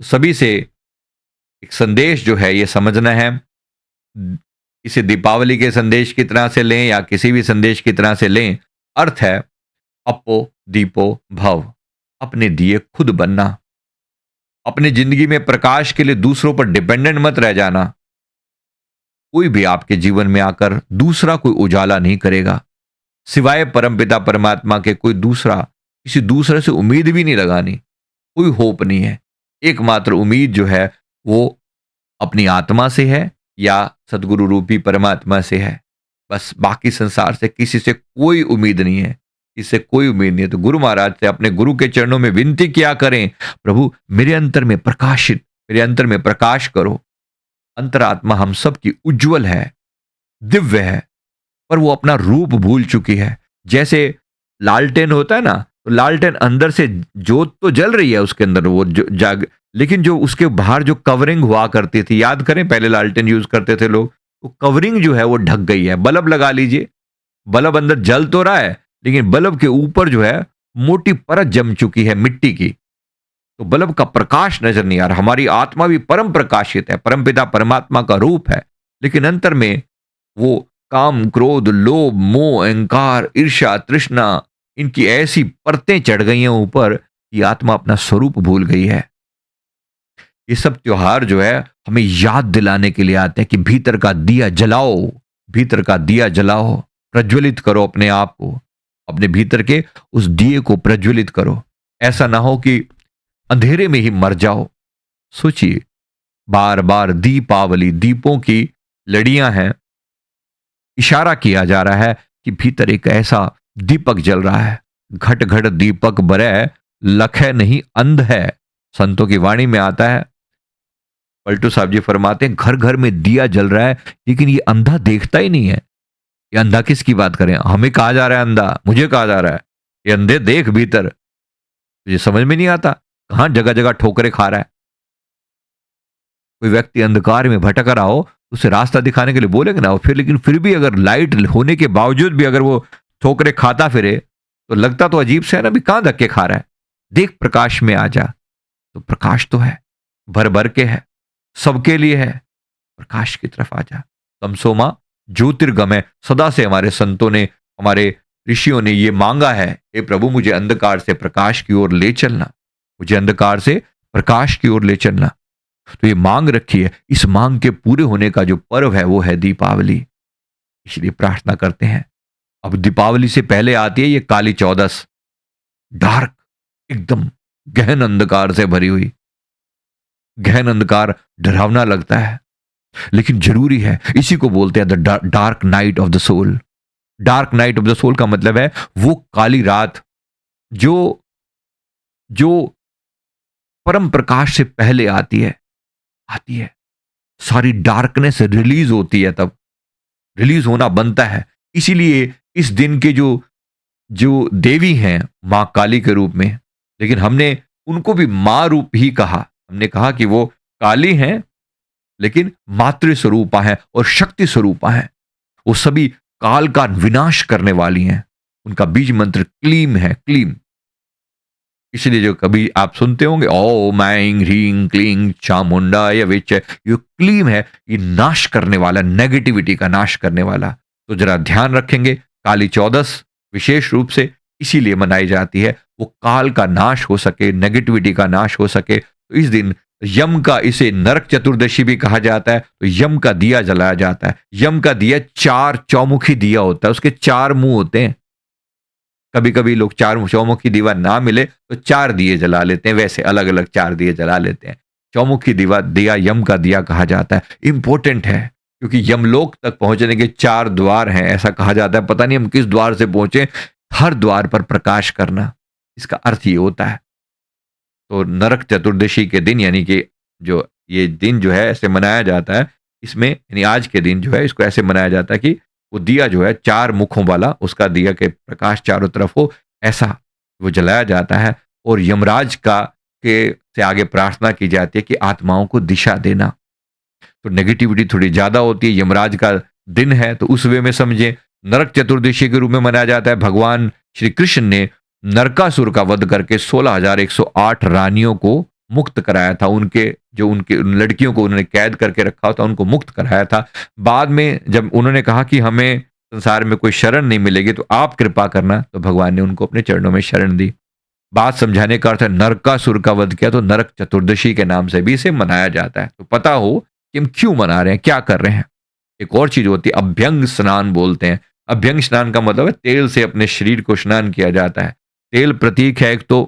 सभी से एक संदेश जो है ये समझना है। इसे दीपावली के संदेश की तरह से लें या किसी भी संदेश की तरह से लें, अर्थ है अपो दीपो भव। अपने दिए खुद बनना, अपनी जिंदगी में प्रकाश के लिए दूसरों पर डिपेंडेंट मत रह जाना। कोई भी आपके जीवन में आकर दूसरा कोई उजाला नहीं करेगा, सिवाय परमपिता परमात्मा के कोई दूसरा, किसी दूसरे से उम्मीद भी नहीं लगानी। कोई होप नहीं है। एकमात्र उम्मीद जो है वो अपनी आत्मा से है या सदगुरु रूपी परमात्मा से है। बस बाकी संसार से किसी से कोई उम्मीद नहीं है, इससे कोई उम्मीद नहीं है। तो गुरु महाराज से अपने गुरु के चरणों में विनती किया करें, प्रभु मेरे अंतर में प्रकाशित, मेरे अंतर में प्रकाश करो। अंतरात्मा हम सब की उज्जवल है, दिव्य है, पर वो अपना रूप भूल चुकी है। जैसे लालटेन होता है ना, तो लालटेन अंदर से जोत तो जल रही है उसके अंदर, वो जाग, लेकिन जो उसके बाहर जो कवरिंग हुआ करती थी, याद करें पहले लालटेन यूज करते थे लोग, तो कवरिंग जो है वो ढक गई है। बल्ब लगा लीजिए, बल्ब अंदर जल तो रहा है, लेकिन बल्ब के ऊपर जो है मोटी परत जम चुकी है मिट्टी की, तो बल्ब का प्रकाश नजर नहीं आ रहा। हमारी आत्मा भी परम प्रकाशित है, परमपिता परमात्मा का रूप है, लेकिन अंतर में वो काम, क्रोध, लोभ, मोह, अहंकार, ईर्ष्या, तृष्णा, इनकी ऐसी परतें चढ़ गई हैं ऊपर कि आत्मा अपना स्वरूप भूल गई है। ये सब त्योहार जो है हमें याद दिलाने के लिए आते हैं कि भीतर का दिया जलाओ, भीतर का दिया जलाओ, प्रज्वलित करो अपने आप को, अपने भीतर के उस दिए को प्रज्वलित करो। ऐसा ना हो कि अंधेरे में ही मर जाओ। सोचिए, बार बार दीपावली, दीपों की लड़ियां हैं, इशारा किया जा रहा है कि भीतर एक ऐसा दीपक जल रहा है। घट घट दीपक बरै, लखै नहीं अंध है। संतों की वाणी में आता है, पलटू साहब जी फरमाते हैं घर घर में दिया जल रहा है, लेकिन ये अंधा देखता ही नहीं है। ये अंधा किसकी बात करें? हमें कहा जा रहा है अंधा, मुझे कहा जा रहा है ये अंधे देख भीतर। ये समझ में नहीं आता, कहां जगह जगह ठोकरे खा रहा है। कोई व्यक्ति अंधकार में भटक रहा हो, उसे रास्ता दिखाने के लिए बोलेंगे ना, और फिर लेकिन फिर भी अगर लाइट होने के बावजूद भी अगर वो ठोकरे खाता फिरे, तो लगता तो अजीब से है ना, भी कहां धक्के खा रहा है। देख प्रकाश में आ जा। तो प्रकाश तो है, भर भर के है, सबके लिए है। प्रकाश की तरफ आ जा। तमसोमा ज्योतिर्गमय, सदा से हमारे संतों ने, हमारे ऋषियों ने ये मांगा है, हे प्रभु मुझे अंधकार से प्रकाश की ओर ले चलना, मुझे अंधकार से प्रकाश की ओर ले चलना। तो ये मांग रखी है। इस मांग के पूरे होने का जो पर्व है वो है दीपावली। इसलिए प्रार्थना करते हैं। अब दीपावली से पहले आती है ये काली चौदस, डार्क, एकदम गहन अंधकार से भरी हुई। गहन अंधकार डरावना लगता है, लेकिन जरूरी है। इसी को बोलते हैं the dark night of the soul. Dark night of the soul का मतलब है वो काली रात जो जो परम प्रकाश से पहले आती है। सारी डार्कनेस रिलीज होती है, तब रिलीज होना बनता है। इसीलिए इस दिन के जो जो देवी हैं मां काली के रूप में, लेकिन हमने उनको भी मां रूप ही कहा। हमने कहा कि वो काली हैं, लेकिन मातृ स्वरूपा है और शक्ति स्वरूपा है। वो सभी काल का विनाश करने वाली हैं। उनका बीज मंत्र क्लीम है, क्लीम। इसलिए जो कभी आप सुनते होंगे ओम ऐं ह्रीं क्लीं चामुंडाय विच्चे, ये क्लीम है, ये नाश करने वाला, नेगेटिविटी का नाश करने वाला। तो जरा ध्यान रखेंगे, काली चौदस विशेष रूप से इसीलिए मनाई जाती है, वो काल का नाश हो सके, नेगेटिविटी का नाश हो सके। तो इस दिन यम का, इसे नरक चतुर्दशी भी कहा जाता है, तो यम का दिया जलाया जाता है। यम का दिया चार चौमुखी दिया होता है, उसके चार मुंह होते हैं। कभी कभी लोग चार चौमुखी दीवा ना मिले तो चार दिए जला लेते हैं, वैसे अलग अलग चार दिए जला लेते हैं। चौमुखी दिया यम का दिया कहा जाता है। इंपॉर्टेंट है, क्योंकि यमलोक तक पहुंचने के चार द्वार हैं, ऐसा कहा जाता है। पता नहीं हम किस द्वार से पहुंचे, हर द्वार पर प्रकाश करना, इसका अर्थ ये होता है। तो नरक चतुर्दशी के दिन, यानी कि जो ये दिन जो है ऐसे मनाया जाता है, इसमें यानी आज के दिन जो है इसको ऐसे मनाया जाता है कि वो दिया जो है चार मुखों वाला, उसका दिया के प्रकाश चारों तरफ हो, ऐसा वो जलाया जाता है। और यमराज का के से आगे प्रार्थना की जाती है कि आत्माओं को दिशा देना। तो नेगेटिविटी थोड़ी ज्यादा होती है, यमराज का दिन है तो उस वे में समझें। नरक चतुर्दशी के रूप में मनाया जाता है। भगवान श्री कृष्ण ने नरकासुर का वध करके 16,108 रानियों को मुक्त कराया था, उनके उन लड़कियों को उन्होंने कैद करके रखा था, उनको मुक्त कराया था। बाद में जब उन्होंने कहा कि हमें संसार में कोई शरण नहीं मिलेगी, तो आप कृपा करना, तो भगवान ने उनको अपने चरणों में शरण दी। बात समझाने का अर्थ है, नरकासुर का वध किया, तो नरक चतुर्दशी के नाम से भी इसे मनाया जाता है। तो पता हो कि हम क्यों मना रहे हैं, क्या कर रहे हैं। एक और चीज होती है, अभ्यंग स्नान बोलते हैं। अभ्यंग स्नान का मतलब है तेल से अपने शरीर को स्नान किया जाता है। तेल प्रतीक है, एक तो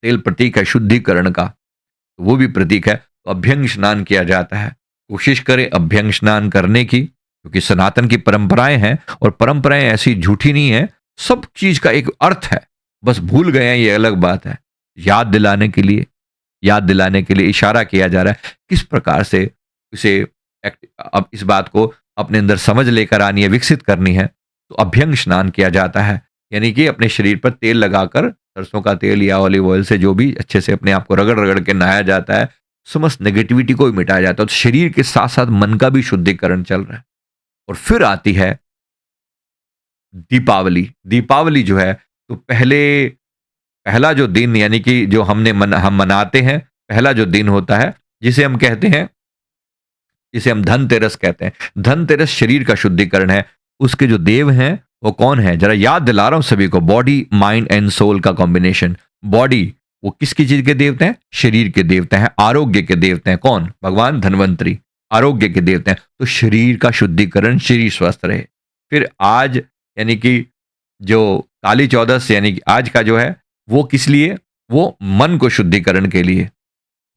तेल प्रतीक है शुद्धिकरण का, तो वो भी प्रतीक है। तो अभ्यंग स्नान किया जाता है। कोशिश करें अभ्यंग स्नान करने की, क्योंकि सनातन की परंपराएं हैं, और परंपराएं ऐसी झूठी नहीं है, सब चीज का एक अर्थ है। बस भूल गए हैं, ये अलग बात है। याद दिलाने के लिए, याद दिलाने के लिए इशारा किया जा रहा है किस प्रकार से इसे अब इस बात को अपने अंदर समझ लेकर आनी है, विकसित करनी है। तो अभ्यंग स्नान किया जाता है, यानी कि अपने शरीर पर तेल लगाकर, सरसों का तेल या ऑलिव ऑयल से जो भी अच्छे से अपने आप को रगड़ रगड़ के नहाया जाता है, समस्त नेगेटिविटी को भी मिटाया जाता है। तो शरीर के साथ साथ मन का भी शुद्धिकरण चल रहा है। और फिर आती है दीपावली। दीपावली जो है, तो पहला जो दिन, यानी कि जो हम मनाते हैं, पहला जो दिन होता है, जिसे हम कहते हैं, जिसे हम धनतेरस कहते हैं। धनतेरस शरीर का शुद्धिकरण है। उसके जो देव हैं वो कौन है, जरा याद दिला रहा हूं सभी को। बॉडी, माइंड एंड सोल का कॉम्बिनेशन। बॉडी, वो किसकी चीज के देवते हैं, शरीर के देवते हैं। आरोग्य के देवते हैं कौन, भगवान धन्वंतरी, आरोग्य के देवते हैं। तो शरीर का शुद्धिकरण, शरीर स्वस्थ रहे। फिर आज, यानी कि जो काली चौदस, यानी कि आज का जो है, वो किस लिए, वो मन को शुद्धिकरण के लिए।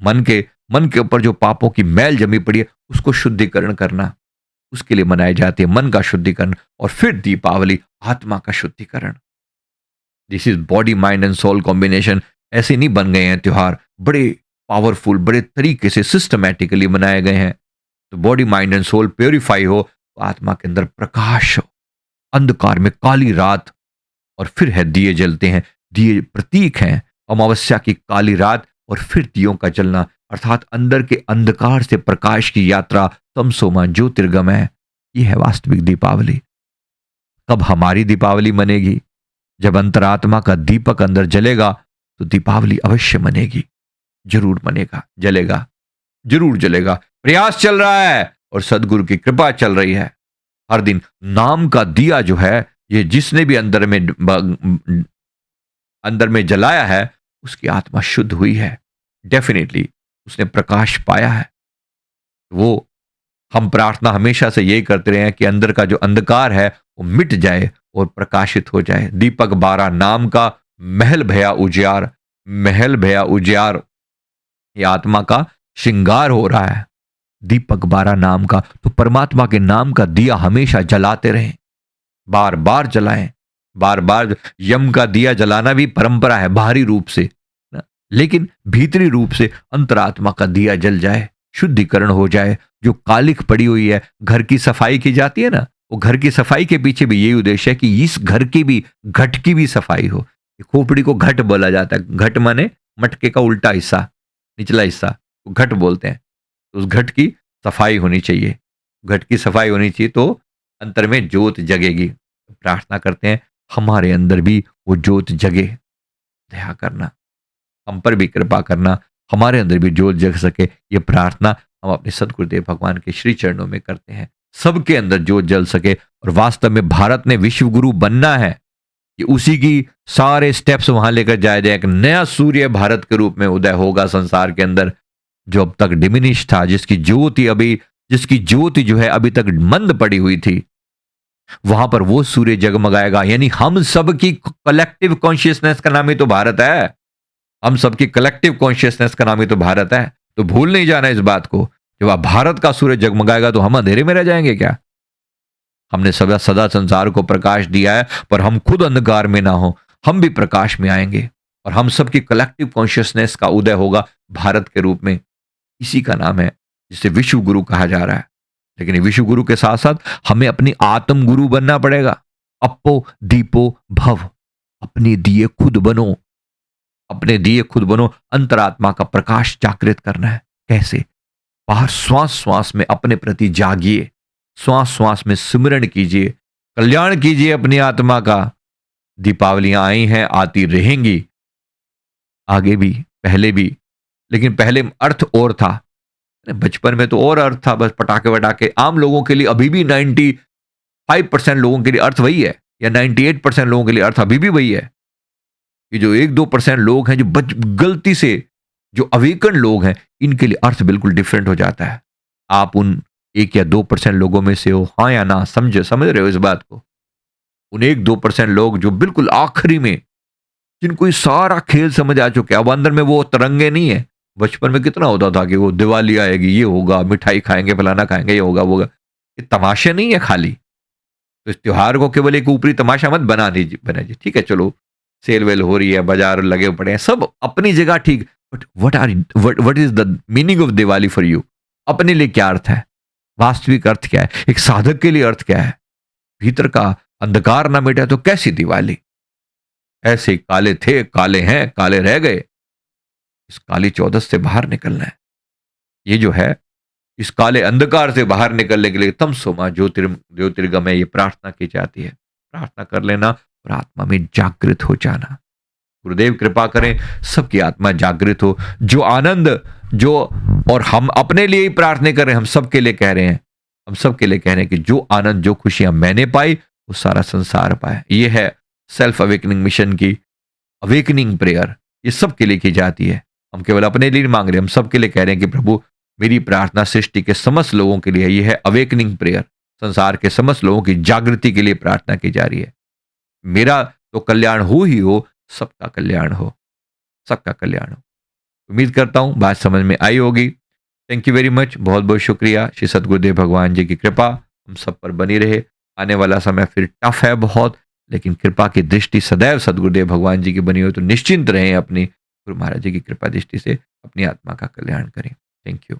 मन के मन के ऊपर जो पापों की मैल जमी पड़ी है, उसको शुद्धिकरण करना, उसके लिए मनाई जाती है मन का शुद्धिकरण। और फिर दीपावली, आत्मा का शुद्धिकरण। This is body, mind and soul combination. ऐसे नहीं बन गए हैं त्योहार, बड़े पावरफुल, बड़े तरीके से सिस्टमैटिकली बनाए गए हैं। तो body, mind and soul purify हो, तो आत्मा के अंदर प्रकाश हो, अंधकार में काली रात। और फिर है दिए जलते हैं। दिए प्रतीक हैं अमावस्या की काली रात, और फिर दियों का जलना, अर्थात अंदर के अंधकार से प्रकाश की यात्रा, तमसोमा ज्योतिर्गमय। ये है वास्तविक दीपावली। कब हमारी दीपावली मनेगी, जब अंतरात्मा का दीपक अंदर जलेगा, तो दीपावली अवश्य मनेगी, जरूर मनेगा, जलेगा, जरूर जलेगा। प्रयास चल रहा है और सदगुरु की कृपा चल रही है। हर दिन नाम का दिया जो है, ये जिसने भी अंदर में जलाया है, उसकी आत्मा शुद्ध हुई है। डेफिनेटली उसने प्रकाश पाया है। वो, हम प्रार्थना हमेशा से यही करते रहे हैं कि अंदर का जो अंधकार है वो मिट जाए और प्रकाशित हो जाए। दीपक 12 नाम का, महल भया उजियार, महल भया उजियार, ये आत्मा का श्रृंगार हो रहा है। दीपक 12 नाम का, तो परमात्मा के नाम का दिया हमेशा जलाते रहें, बार बार जलाएं, बार बार। यम का दिया जलाना भी परंपरा है बाहरी रूप से ना, लेकिन भीतरी रूप से अंतरात्मा का दिया जल जाए, शुद्धिकरण हो जाए। जो कालिख पड़ी हुई है, घर की सफाई की जाती है ना, वो घर की सफाई के पीछे भी यही उद्देश्य है कि इस घर की भी, घट की भी सफाई हो। खोपड़ी को घट बोला जाता है। घट माने मटके का उल्टा हिस्सा, निचला हिस्सा, वो घट बोलते हैं। तो उस घट की सफाई होनी चाहिए, घट की सफाई होनी चाहिए, तो अंतर में ज्योत जगेगी। प्रार्थना करते हैं हमारे अंदर भी वो ज्योत जगे, दया करना, हम पर भी कृपा करना, हमारे अंदर भी ज्योत जग सके। ये प्रार्थना हम अपने सदगुरुदेव भगवान के श्री चरणों में करते हैं, सबके अंदर ज्योत जल सके। और वास्तव में भारत ने विश्व गुरु बनना है, कि उसी की सारे स्टेप्स वहां लेकर जाया जाए। एक नया सूर्य भारत के रूप में उदय होगा संसार के अंदर, जो अब तक डिमिनिश था, जिसकी ज्योति जो है अभी तक मंद पड़ी हुई थी, वहां पर वो सूर्य जगमगाएगा। यानी हम सब की कलेक्टिव कॉन्शियसनेस का नाम ही तो भारत है। हम सबकी कलेक्टिव कॉन्शियसनेस का नाम ही तो भारत है। तो भूल नहीं जाना इस बात को। जब आप भारत का सूर्य जगमगाएगा, तो हम अंधेरे में रह जाएंगे क्या? हमने सदा सदा संसार को प्रकाश दिया है, पर हम खुद अंधकार में ना हो, हम भी प्रकाश में आएंगे, और हम सबकी कलेक्टिव कॉन्शियसनेस का उदय होगा भारत के रूप में। इसी का नाम है जिसे विश्व गुरु कहा जा रहा है। लेकिन विश्व गुरु के साथ साथ हमें अपनी आत्म गुरु बनना पड़ेगा। अपो दीपो भव, अपने दिए खुद बनो, अपने दिए खुद बनो। अंतरात्मा का प्रकाश जागृत करना है। कैसे? बाहर श्वास श्वास में अपने प्रति जागिए, श्वास श्वास में सिमरण कीजिए, कल्याण कीजिए अपनी आत्मा का। दीपावलियां आई हैं, आती रहेंगी, आगे भी, पहले भी, लेकिन पहले अर्थ और था। बचपन में तो और अर्थ था, बस पटाखे वटाखे। आम लोगों के लिए अभी भी 95% लोगों के लिए अर्थ वही है, या 98% लोगों के लिए अर्थ अभी भी वही है। ये जो 1-2% लोग हैं जो गलती से, जो अवेकन लोग हैं, इनके लिए अर्थ बिल्कुल डिफरेंट हो जाता है। आप उन 1 या 2% लोगों में से हो, हाँ या ना? समझ रहे हो इस बात को? उन 1-2% लोग जो बिल्कुल आखिरी में, जिनको ये सारा खेल समझ आ चुके हैं, अब अंदर में वो तरंगे नहीं है। बचपन में कितना होता था कि वो दिवाली आएगी, ये होगा, मिठाई खाएंगे, फलाना खाएंगे, ये होगा, वो होगा। ये तमाशे नहीं है खाली। तो इस त्योहार को केवल एक ऊपरी तमाशा मत बना दीजिए। ठीक है, चलो सेल वेल हो रही है, बाजार लगे पड़े हैं, सब अपनी जगह ठीक। But what is the meaning of Diwali for you? अपने लिए क्या अर्थ है? वास्तविक अर्थ क्या है? एक साधक के लिए अर्थ क्या है? भीतर का अंधकार ना मिटा तो कैसी दिवाली? ऐसे ही काले थे, काले हैं, काले रह गए। इस काली चौदस से बाहर निकलना है। ये जो है, इस काले अंधकार से बाहर निकलने के लिए तमसो ज्योतिर्गमय ये प्रार्थना की जाती है। प्रार्थना कर लेना और आत्मा में जागृत हो जाना। गुरुदेव कृपा करें सबकी आत्मा जागृत हो। जो आनंद, जो, और हम अपने लिए ही प्रार्थना कर रहे हैं, हम सबके लिए कह रहे हैं, हम सबके लिए कह रहे हैं कि जो आनंद, जो खुशियां मैंने पाई, वो सारा संसार पाए। ये है सेल्फ अवेकनिंग मिशन की अवेकनिंग प्रेयर। ये सबके लिए की जाती है। हम केवल अपने लिए नहीं मांग रहे, हम सबके लिए कह रहे हैं कि प्रभु, मेरी प्रार्थना सृष्टि के समस्त लोगों के लिए है। ये है अवेकनिंग प्रेयर। संसार के समस्त लोगों की जागृति के लिए प्रार्थना की जा रही है। मेरा तो कल्याण हो ही हो, सबका कल्याण हो, सबका कल्याण हो। उम्मीद करता हूं बात समझ में आई होगी। Thank you very much. बहुत बहुत शुक्रिया। श्री सदगुरुदेव भगवान जी की कृपा हम सब पर बनी रहे। आने वाला समय फिर टफ है बहुत, लेकिन कृपा की दृष्टि सदैव सदगुरुदेव भगवान जी की बनी हो, तो निश्चिंत रहें, अपनी गुरु महाराज जी की कृपा दृष्टि से अपनी आत्मा का कल्याण करें। Thank you.